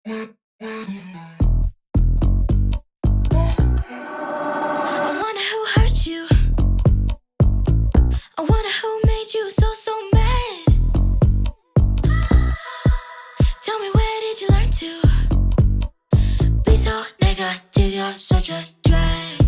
I wonder who hurt you. I wonder who made you so mad. Tell me where did you learn to be so negative? You're such a drag.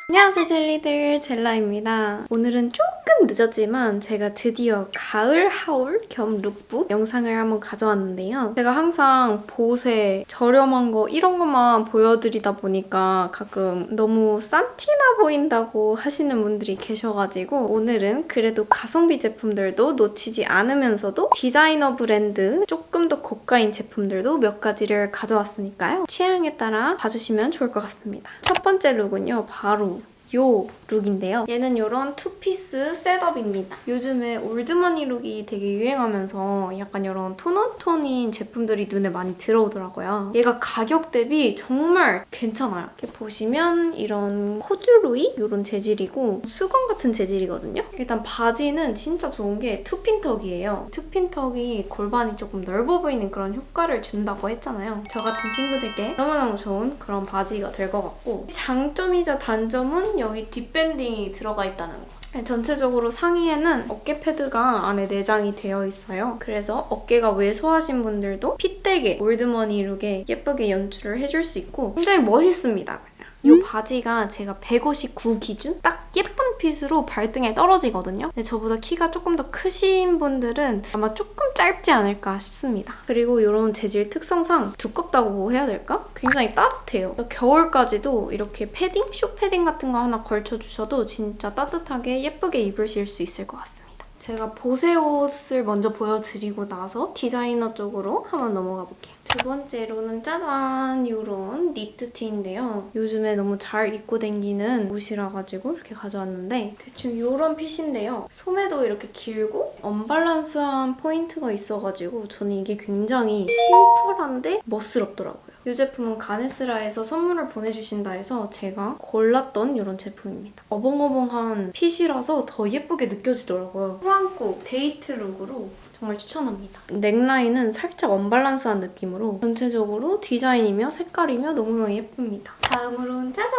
안녕하세요 젤리들, 젤라입니다. 오늘은 조금 늦었지만 제가 드디어 가을 하울 겸 룩북 영상을 한번 가져왔는데요. 제가 항상 보세, 저렴한 거 이런 것만 보여드리다 보니까 가끔 너무 싼티나 보인다고 하시는 분들이 계셔가지고 오늘은 그래도 가성비 제품들도 놓치지 않으면서도 디자이너 브랜드 조금 더 고가인 제품들도 몇 가지를 가져왔으니까요. 취향에 따라 봐주시면 좋을 것 같습니다. 첫 번째 룩은요, 바로 요 룩인데요. 얘는 이런 투피스 셋업입니다. 요즘에 올드머니 룩이 되게 유행하면서 약간 이런 톤온톤인 제품들이 눈에 많이 들어오더라고요. 얘가 가격 대비 정말 괜찮아요. 이렇게 보시면 이런 코듀로이 이런 재질이고 수건 같은 재질이거든요. 일단 바지는 진짜 좋은 게 투핀턱이에요. 투핀턱이 골반이 조금 넓어 보이는 그런 효과를 준다고 했잖아요. 저 같은 친구들께 너무너무 좋은 그런 바지가 될 것 같고, 장점이자 단점은 여기 뒷밴딩이 들어가 있다는 거. 전체적으로 상의에는 어깨 패드가 안에 내장이 되어 있어요. 그래서 어깨가 왜소하신 분들도 핏되게 올드머니 룩에 예쁘게 연출을 해줄 수 있고 굉장히 멋있습니다. 이 바지가 제가 159 기준 딱 예쁜 핏으로 발등에 떨어지거든요. 근데 저보다 키가 조금 더 크신 분들은 아마 조금 짧지 않을까 싶습니다. 그리고 이런 재질 특성상 두껍다고 해야 될까? 굉장히 따뜻해요. 겨울까지도 이렇게 패딩? 쇼 패딩 같은 거 하나 걸쳐주셔도 진짜 따뜻하게 예쁘게 입으실 수 있을 것 같습니다. 제가 보세 옷을 먼저 보여드리고 나서 디자이너 쪽으로 한번 넘어가 볼게요. 두 번째로는 짜잔! 이런 니트티인데요. 요즘에 너무 잘 입고 다니는 옷이라 가지고 이렇게 가져왔는데 대충 이런 핏인데요. 소매도 이렇게 길고 언밸런스한 포인트가 있어가지고 저는 이게 굉장히 심플한데 멋스럽더라고요. 이 제품은 가네스라에서 선물을 보내주신다 해서 제가 골랐던 이런 제품입니다. 어벙어벙한 핏이라서 더 예쁘게 느껴지더라고요. 후안국 데이트 룩으로 정말 추천합니다. 넥라인은 살짝 언밸런스한 느낌으로 전체적으로 디자인이며 색깔이며 너무너무 예쁩니다. 다음으로는 짜잔!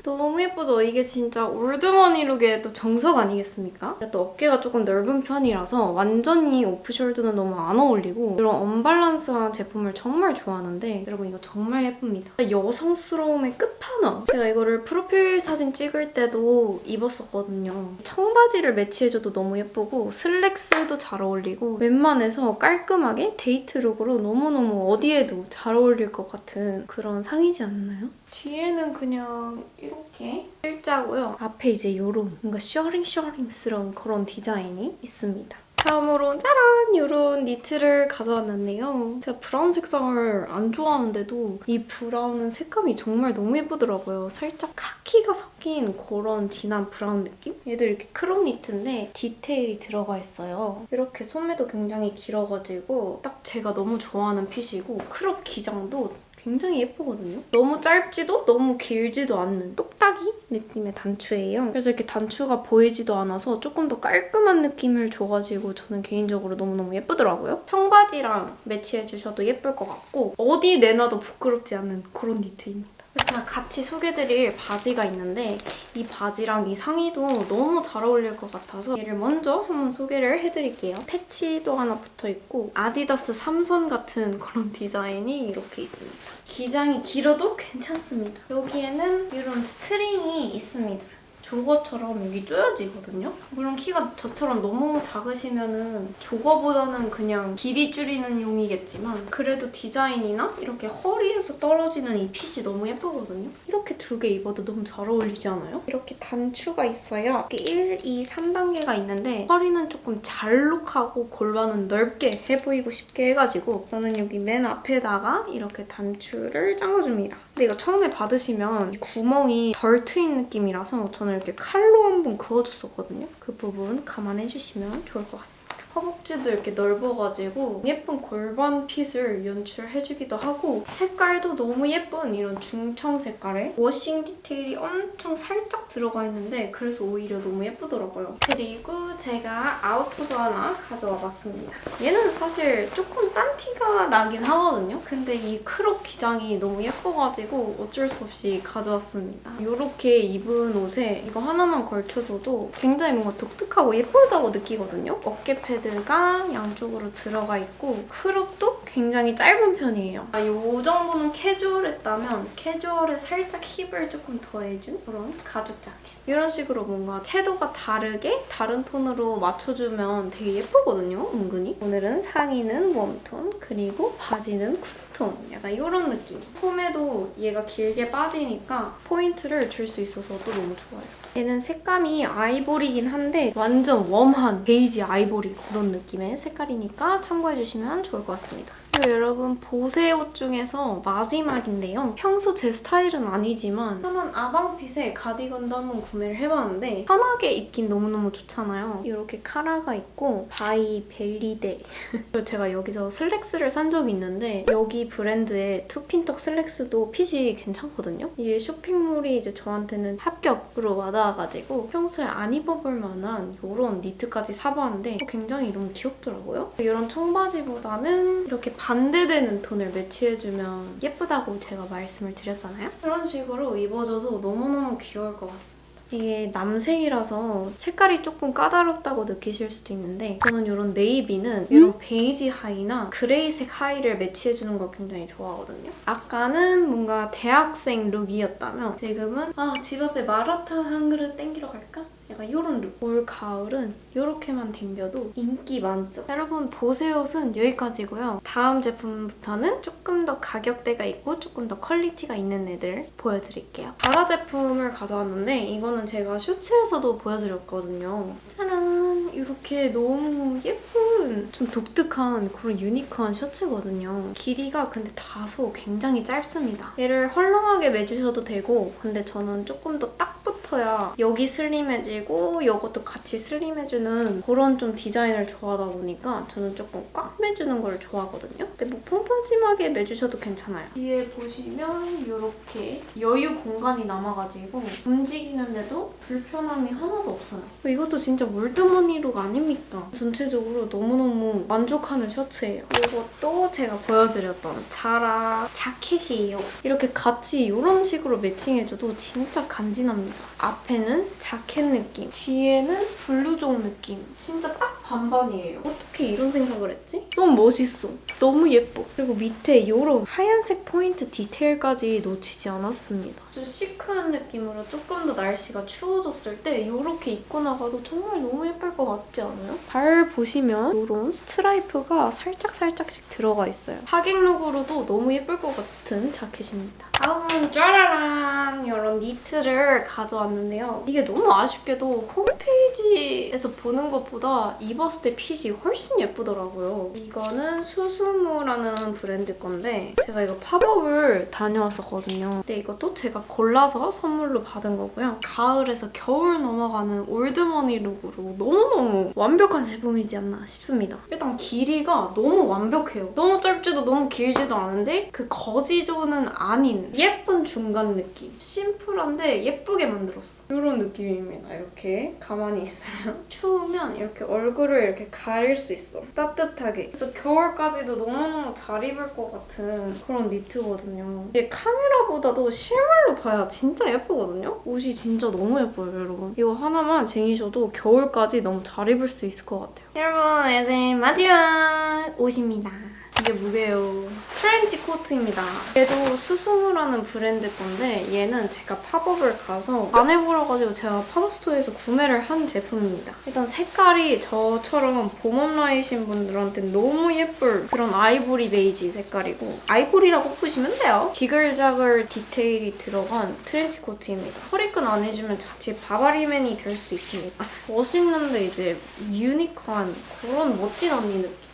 너무 예쁘죠? 이게 진짜 올드머니 룩의 또 정석 아니겠습니까? 또 어깨가 조금 넓은 편이라서 완전히 오프숄더는 너무 안 어울리고 이런 언밸런스한 제품을 정말 좋아하는데 여러분 이거 정말 예쁩니다. 여성스러움의 끝판왕! 제가 이거를 프로필 사진 찍을 때도 입었었거든요. 청바지를 매치해줘도 너무 예쁘고 슬랙스도 잘 어울리고 웬만해서 깔끔하게 데이트룩으로 너무너무 어디에도 잘 어울릴 것 같은 그런 상이지 않나요? 뒤에는 그냥 이렇게 일자고요. 앞에 이제 이런 뭔가 셔링스러운 그런 디자인이 있습니다. 다음으로 짜란! 이런 니트를 가져왔는데요. 제가 브라운 색상을 안 좋아하는데도 이 브라운은 색감이 정말 너무 예쁘더라고요. 살짝 카키가 섞인 그런 진한 브라운 느낌? 얘도 이렇게 크롭 니트인데 디테일이 들어가 있어요. 이렇게 소매도 굉장히 길어가지고 딱 제가 너무 좋아하는 핏이고 크롭 기장도 굉장히 예쁘거든요. 너무 짧지도 너무 길지도 않는 똑딱이 느낌의 단추예요. 그래서 이렇게 단추가 보이지도 않아서 조금 더 깔끔한 느낌을 줘가지고 저는 개인적으로 너무너무 예쁘더라고요. 청바지랑 매치해주셔도 예쁠 것 같고 어디 내놔도 부끄럽지 않은 그런 니트입니다. 제가 같이 소개드릴 바지가 있는데 이 바지랑 이 상의도 너무 잘 어울릴 것 같아서 얘를 먼저 한번 소개를 해드릴게요. 패치도 하나 붙어있고 아디다스 삼선 같은 그런 디자인이 이렇게 있습니다. 기장이 길어도 괜찮습니다. 여기에는 이런 스트링이 있습니다. 조거처럼 여기 조여지거든요? 물론 키가 저처럼 너무 작으시면은 조거보다는 그냥 길이 줄이는 용이겠지만 그래도 디자인이나 이렇게 허리에서 떨어지는 이 핏이 너무 예쁘거든요? 이렇게 두 개 입어도 너무 잘 어울리지 않아요? 이렇게 단추가 있어요. 이렇게 1, 2, 3단계가 있는데 허리는 조금 잘록하고 골반은 넓게 해 보이고 싶게 해가지고 저는 여기 맨 앞에다가 이렇게 단추를 잠궈줍니다. 근데 이거 처음에 받으시면 구멍이 덜 트인 느낌이라서 저는 이렇게 칼로 한번 그어줬었거든요. 그 부분 감안해주시면 좋을 것 같습니다. 허벅지도 이렇게 넓어가지고 예쁜 골반 핏을 연출해주기도 하고 색깔도 너무 예쁜 이런 중청 색깔에 워싱 디테일이 엄청 살짝 들어가 있는데 그래서 오히려 너무 예쁘더라고요. 그리고 제가 아우터도 하나 가져와 봤습니다. 얘는 사실 조금 싼 티가 나긴 하거든요. 근데 이 크롭 기장이 너무 예뻐가지고 어쩔 수 없이 가져왔습니다. 이렇게 입은 옷에 이거 하나만 걸쳐줘도 굉장히 뭔가 독특하고 예쁘다고 느끼거든요. 어깨 패드가 양쪽으로 들어가 있고 크롭도 굉장히 짧은 편이에요. 이 정도는 캐주얼했다면 캐주얼에 살짝 힙을 조금 더해준 그런 가죽 자켓. 이런 식으로 뭔가 채도가 다르게 다른 톤으로 맞춰주면 되게 예쁘거든요, 은근히. 오늘은 상의는 웜톤, 그리고 바지는 쿨톤. 약간 이런 느낌. 소매도 얘가 길게 빠지니까 포인트를 줄 수 있어서 또 너무 좋아요. 얘는 색감이 아이보리긴 한데 완전 웜한 베이지 아이보리 그런 느낌의 색깔이니까 참고해주시면 좋을 것 같습니다. 그리고 여러분 보세 옷 중에서 마지막인데요. 평소 제 스타일은 아니지만 편한 아방핏의 가디건도 한번 구매를 해봤는데 편하게 입긴 너무너무 좋잖아요. 이렇게 카라가 있고 바이 벨리데 그리고 제가 여기서 슬랙스를 산 적이 있는데 여기 브랜드의 투핀턱 슬랙스도 핏이 괜찮거든요. 이게 쇼핑몰이 이제 저한테는 합격으로 와닿아가지고 평소에 안 입어볼 만한 이런 니트까지 사봤는데 굉장히 너무 귀엽더라고요. 이런 청바지보다는 이렇게 반대되는 톤을 매치해주면 예쁘다고 제가 말씀을 드렸잖아요. 이런 식으로 입어줘도 너무너무 귀여울 것 같습니다. 이게 남색이라서 색깔이 조금 까다롭다고 느끼실 수도 있는데 저는 이런 네이비는 이런 베이지 하이나 그레이색 하이를 매치해주는 걸 굉장히 좋아하거든요. 아까는 뭔가 대학생 룩이었다면 지금은 집 앞에 마라탕 한 그릇 땡기러 갈까? 약간 이런 룩. 올 가을은 이렇게만 댕겨도 인기 만점. 여러분 보세 옷은 여기까지고요. 다음 제품부터는 조금 더 가격대가 있고 조금 더 퀄리티가 있는 애들 보여드릴게요. 자라 제품을 가져왔는데 이거는 제가 쇼츠에서도 보여드렸거든요. 짜란! 이렇게 너무 예쁜 좀 독특한 그런 유니크한 셔츠거든요. 길이가 근데 다소 굉장히 짧습니다. 얘를 헐렁하게 매주셔도 되고 근데 저는 조금 더 딱 붙어야 여기 슬림해지고 이것도 같이 슬림해주는 그런 좀 디자인을 좋아하다 보니까 저는 조금 꽉 매주는 걸 좋아하거든요. 근데 뭐 펑펑짐하게 매주셔도 괜찮아요. 뒤에 보시면 이렇게 여유 공간이 남아가지고 움직이는데도 불편함이 하나도 없어요. 이것도 진짜 몰드머니 룩 아닙니까? 전체적으로 너무너무 만족하는 셔츠예요. 이것도 제가 보여드렸던 자라 자켓이에요. 이렇게 같이 이런 식으로 매칭해줘도 진짜 간지납니다. 앞에는 자켓 느낌, 뒤에는 블루종 느낌. 진짜 딱 반반이에요. 어떻게 이런 생각을 했지? 너무 멋있어. 너무 예뻐. 그리고 밑에 이런 하얀색 포인트 디테일까지 놓치지 않았습니다. 좀 시크한 느낌으로 조금 더 날씨가 추워졌을 때 이렇게 입고 나가도 정말 너무 예쁠 것 같지 않아요? 발 보시면 이런 스트라이프가 살짝씩 들어가 있어요. 하객 룩으로도 너무 예쁠 것 같은 자켓입니다. 다음은 짜라란! 이런 니트를 가져왔는데요. 이게 너무 아쉽게도 홈페이지에서 보는 것보다 입었을 때 핏이 훨씬 예쁘더라고요. 이거는 수수무라는 브랜드 건데 제가 이거 팝업을 다녀왔었거든요. 근데 이것도 제가 골라서 선물로 받은 거고요. 가을에서 겨울 넘어가는 올드머니 룩으로 너무너무 완벽한 제품이지 않나 싶습니다. 일단 길이가 너무 완벽해요. 너무 짧지도 너무 길지도 않은데 그 거지존은 아닌 예쁜 중간 느낌. 심플한데 예쁘게 만들었어. 이런 느낌입니다. 이렇게 가만히 있으면 추우면 이렇게 얼굴을 이렇게 가릴 수 있어. 따뜻하게. 그래서 겨울까지도 너무너무 잘 입을 것 같은 그런 니트거든요. 이게 카메라보다도 실물로 봐야 진짜 예쁘거든요? 옷이 진짜 너무 예뻐요, 여러분. 이거 하나만 쟁이셔도 겨울까지 너무 잘 입을 수 있을 것 같아요. 여러분, 이제 마지막 옷입니다. 이게 뭐예요? 트렌치 코트입니다. 얘도 수수무라는 브랜드 건데 얘는 제가 팝업을 가서 안 해보려가지고 제가 팝업스토어에서 구매를 한 제품입니다. 일단 색깔이 저처럼 봄업라이신 분들한테 너무 예쁠 그런 아이보리 베이지 색깔이고 아이보리라고 보시면 돼요. 지글자글 디테일이 들어간 트렌치 코트입니다. 허리끈 안 해주면 자칫 바바리맨이 될 수 있습니다. 멋있는데 이제 유니크한 그런 멋진 언니 느낌.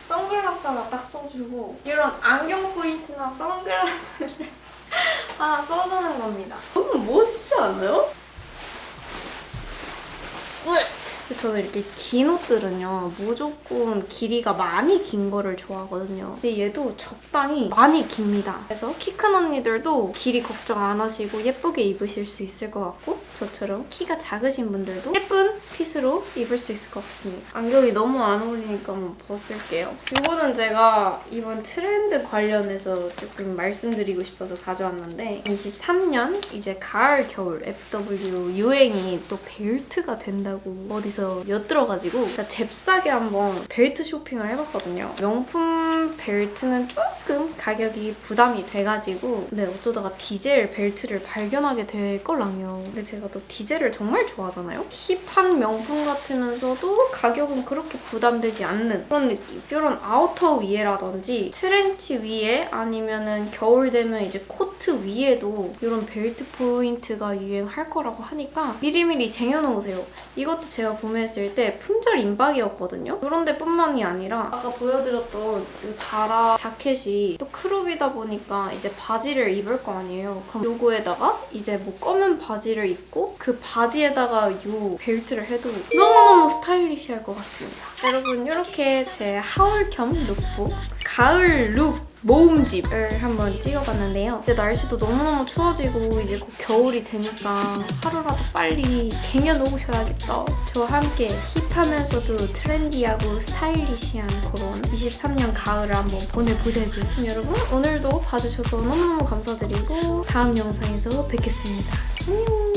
선글라스 하나 딱 써주고 이런 안경 포인트나 선글라스를 하나 써주는 겁니다. 너무 멋있지 않아요? 저는 이렇게 긴 옷들은요 무조건 길이가 많이 긴 거를 좋아하거든요. 근데 얘도 적당히 많이 깁니다. 그래서 키 큰 언니들도 길이 걱정 안 하시고 예쁘게 입으실 수 있을 것 같고 저처럼 키가 작으신 분들도 예쁜 핏으로 입을 수 있을 것 같습니다. 안경이 너무 안 어울리니까 한번 벗을게요. 이거는 제가 이번 트렌드 관련해서 조금 말씀드리고 싶어서 가져왔는데 23년 이제 가을 겨울 FW 유행이 또 벨트가 된다고 어디서 엿들어가지고 제가 잽싸게 한번 벨트 쇼핑을 해봤거든요. 명품 벨트는 조금 가격이 부담이 돼가지고 근데 어쩌다가 디젤 벨트를 발견하게 됐걸랑요. 근데 제가 또 디젤을 정말 좋아하잖아요. 힙한 명품 같으면서도 가격은 그렇게 부담되지 않는 그런 느낌. 이런 아우터 위에라든지 트렌치 위에 아니면은 겨울 되면 이제 코트 위에도 이런 벨트 포인트가 유행할 거라고 하니까 미리미리 쟁여놓으세요. 이것도 제가 구매했을 때 품절 임박이었거든요. 그런데 뿐만이 아니라 아까 보여드렸던 이 자라 자켓이 또 크롭이다 보니까 이제 바지를 입을 거 아니에요. 그럼 요거에다가 이제 뭐 검은 바지를 입고 그 바지에다가 요 벨트를 해도 너무너무 스타일리시할 것 같습니다. 여러분 이렇게 제 하울 겸 룩북 가을 룩 모음집을 한번 찍어봤는데요. 근데 날씨도 너무너무 추워지고 이제 곧 겨울이 되니까 하루라도 빨리 쟁여놓으셔야겠다. 저와 함께 힙하면서도 트렌디하고 스타일리시한 그런 23년 가을을 한번 보내보자고요. 여러분 오늘도 봐주셔서 너무너무 감사드리고 다음 영상에서 뵙겠습니다. 안녕!